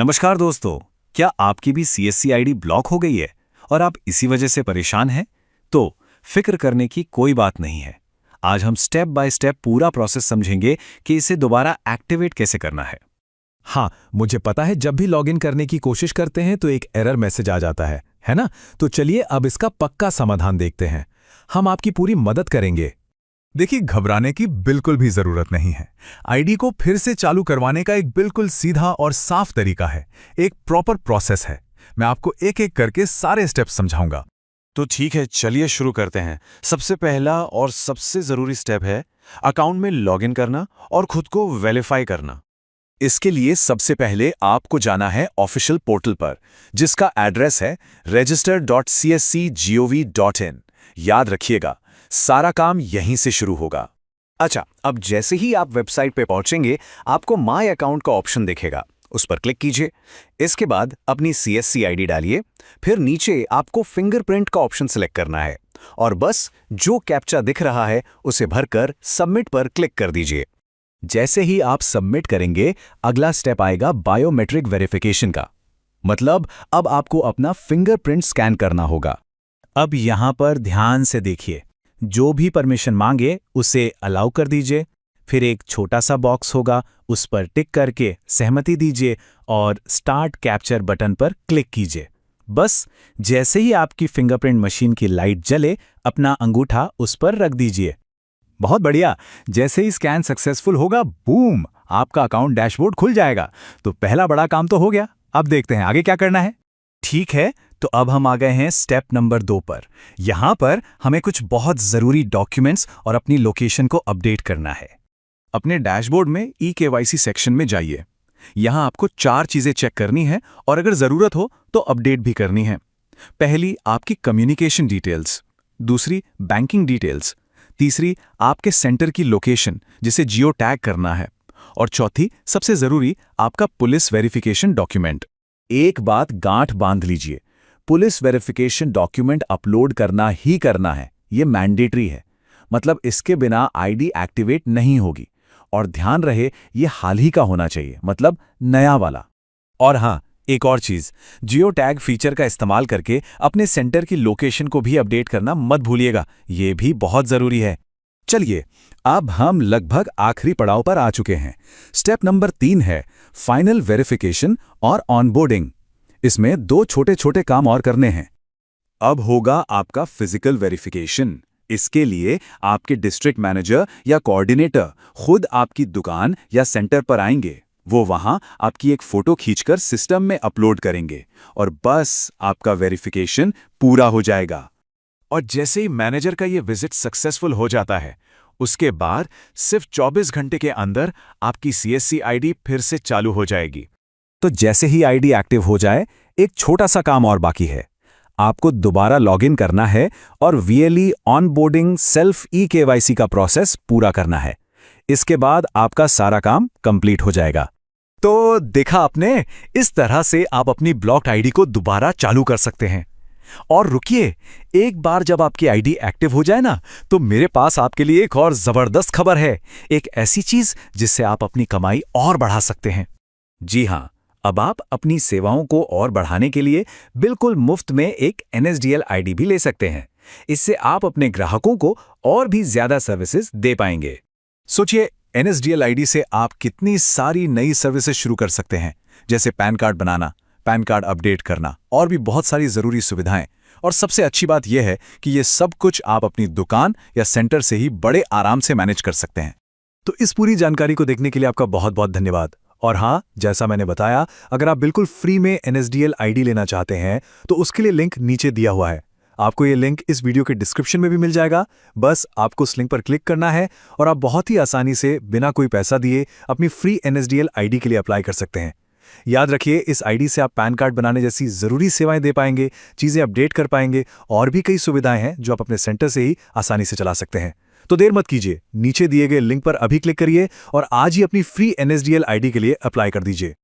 नमस्कार दोस्तों। क्या आपकी भी सीएससी आईडी ब्लॉक हो गई है और आप इसी वजह से परेशान हैं? तो फिक्र करने की कोई बात नहीं है। आज हम स्टेप बाय स्टेप पूरा प्रोसेस समझेंगे कि इसे दोबारा एक्टिवेट कैसे करना है। हाँ, मुझे पता है जब भी लॉगिन करने की कोशिश करते हैं तो एक एरर मैसेज आ जाता है ना? तो चलिए अब इसका पक्का समाधान देखते हैं। हम आपकी पूरी मदद करेंगे। देखिए, घबराने की बिल्कुल भी जरूरत नहीं है। आईडी को फिर से चालू करवाने का एक बिल्कुल सीधा और साफ तरीका है, एक प्रॉपर प्रोसेस है। मैं आपको एक एक करके सारे स्टेप्स समझाऊंगा। तो ठीक है, चलिए शुरू करते हैं। सबसे पहला और सबसे जरूरी स्टेप है अकाउंट में लॉगिन करना और खुद को वेरीफाई करना। इसके लिए सबसे पहले आपको जाना है ऑफिशियल पोर्टल पर, जिसका एड्रेस है register.cscgov.in। याद रखिएगा, सारा काम यहीं से शुरू होगा। अच्छा, अब जैसे ही आप वेबसाइट पे पहुंचेंगे, आपको माय अकाउंट का ऑप्शन दिखेगा, उस पर क्लिक कीजिए। इसके बाद अपनी सीएससी आईडी डालिए। फिर नीचे आपको फिंगरप्रिंट का ऑप्शन सिलेक्ट करना है और बस जो कैप्चा दिख रहा है उसे भरकर सबमिट पर क्लिक कर दीजिए। जैसे ही आप सबमिट करेंगे, अगला स्टेप आएगा बायोमेट्रिक वेरिफिकेशन का। मतलब अब आपको अपना फिंगरप्रिंट स्कैन करना होगा। अब यहां पर ध्यान से देखिए, जो भी परमिशन मांगे उसे अलाउ कर दीजिए। फिर एक छोटा सा बॉक्स होगा, उस पर टिक करके सहमति दीजिए और स्टार्ट कैप्चर बटन पर क्लिक कीजिए। बस जैसे ही आपकी फिंगरप्रिंट मशीन की लाइट जले, अपना अंगूठा उस पर रख दीजिए। बहुत बढ़िया। जैसे ही स्कैन सक्सेसफुल होगा, बूम, आपका अकाउंट डैशबोर्ड खुल जाएगा। तो पहला बड़ा काम तो हो गया। अब देखते हैं आगे क्या करना है। ठीक है, तो अब हम आ गए हैं स्टेप नंबर 2 पर। यहां पर हमें कुछ बहुत जरूरी डॉक्यूमेंट्स और अपनी लोकेशन को अपडेट करना है। अपने डैशबोर्ड में ई-केवाईसी सेक्शन में जाइए। यहां आपको 4 चीजें चेक करनी है और अगर जरूरत हो तो अपडेट भी करनी है। पहली, आपकी कम्युनिकेशन डिटेल्स। दूसरी, बैंकिंग डिटेल्स। तीसरी, आपके सेंटर की लोकेशन, जिसे जियो टैग करना है। और चौथी, सबसे जरूरी, आपका पुलिस वेरिफिकेशन डॉक्यूमेंट। एक बात गांठ बांध लीजिए, पुलिस वेरिफिकेशन डॉक्यूमेंट अपलोड करना ही करना है। ये मैंडेटरी है। मतलब इसके बिना आईडी एक्टिवेट नहीं होगी। और ध्यान रहे, ये हाल ही का होना चाहिए, मतलब नया वाला। और हाँ, एक और चीज, जियो टैग फीचर का इस्तेमाल करके अपने सेंटर की लोकेशन को भी अपडेट करना मत भूलिएगा। ये भी बहुत जरूरी है। चलिए, अब हम लगभग आखिरी पड़ाव पर आ चुके हैं। स्टेप नंबर 3 है फाइनल वेरिफिकेशन और ऑनबोर्डिंग। इसमें 2 छोटे छोटे काम और करने हैं। अब होगा आपका फिजिकल वेरिफिकेशन। इसके लिए आपके डिस्ट्रिक्ट मैनेजर या कोऑर्डिनेटर खुद आपकी दुकान या सेंटर पर आएंगे। वो वहां आपकी एक फोटो खींचकर सिस्टम में अपलोड करेंगे और बस आपका वेरिफिकेशन पूरा हो जाएगा। और जैसे ही मैनेजर का ये विजिट सक्सेसफुल हो जाता है, उसके बाद सिर्फ 24 घंटे के अंदर आपकी सीएससी आईडी फिर से चालू हो जाएगी। तो जैसे ही आईडी एक्टिव हो जाए, एक छोटा सा काम और बाकी है। आपको दोबारा लॉगिन करना है और वीएलई ऑनबोर्डिंग सेल्फ ई-केवाईसी का प्रोसेस पूरा करना है। इसके बाद आपका सारा काम कंप्लीट हो जाएगा। तो देखा आपने, इस तरह से आप अपनी ब्लॉक्ड आईडी को दोबारा चालू कर सकते हैं। और रुकिए, एक बार जब आपकी आईडी एक्टिव हो जाए ना, तो मेरे पास आपके लिए एक और जबरदस्त खबर है। एक ऐसी चीज जिससे आप अपनी कमाई और बढ़ा सकते हैं। जी हां, अब आप अपनी सेवाओं को और बढ़ाने के लिए बिल्कुल मुफ्त में एक एनएसडीएल आईडी भी ले सकते हैं। इससे आप अपने ग्राहकों को और भी ज्यादा सर्विसेज दे पाएंगे। सोचिए, एनएसडीएल आईडी से आप कितनी सारी नई सर्विसेज शुरू कर सकते हैं, जैसे पैन कार्ड बनाना, पैन कार्ड अपडेट करना और भी बहुत सारी जरूरी सुविधाएं। और सबसे अच्छी बात यह है कि ये सब कुछ आप अपनी दुकान या सेंटर से ही बड़े आराम से मैनेज कर सकते हैं। तो इस पूरी जानकारी को देखने के लिए आपका बहुत बहुत धन्यवाद। और हाँ, जैसा मैंने बताया, अगर आप बिल्कुल फ्री में एनएसडीएल आईडी लेना चाहते हैं तो उसके लिए लिंक नीचे दिया हुआ है। आपको ये लिंक इस वीडियो के डिस्क्रिप्शन में भी मिल जाएगा। बस आपको उस लिंक पर क्लिक करना है और आप बहुत ही आसानी से बिना कोई पैसा दिए अपनी फ्री एनएसडीएल आईडी के लिए अप्लाई कर सकते हैं। याद रखिए, इस आईडी से आप पैन कार्ड बनाने जैसी जरूरी सेवाएं दे पाएंगे, चीजें अपडेट कर पाएंगे और भी कई सुविधाएं हैं जो आप अपने सेंटर से ही आसानी से चला सकते हैं। तो देर मत कीजिए, नीचे दिए गए लिंक पर अभी क्लिक करिए और आज ही अपनी फ्री एनएसडीएल आईडी के लिए अप्लाई कर दीजिए।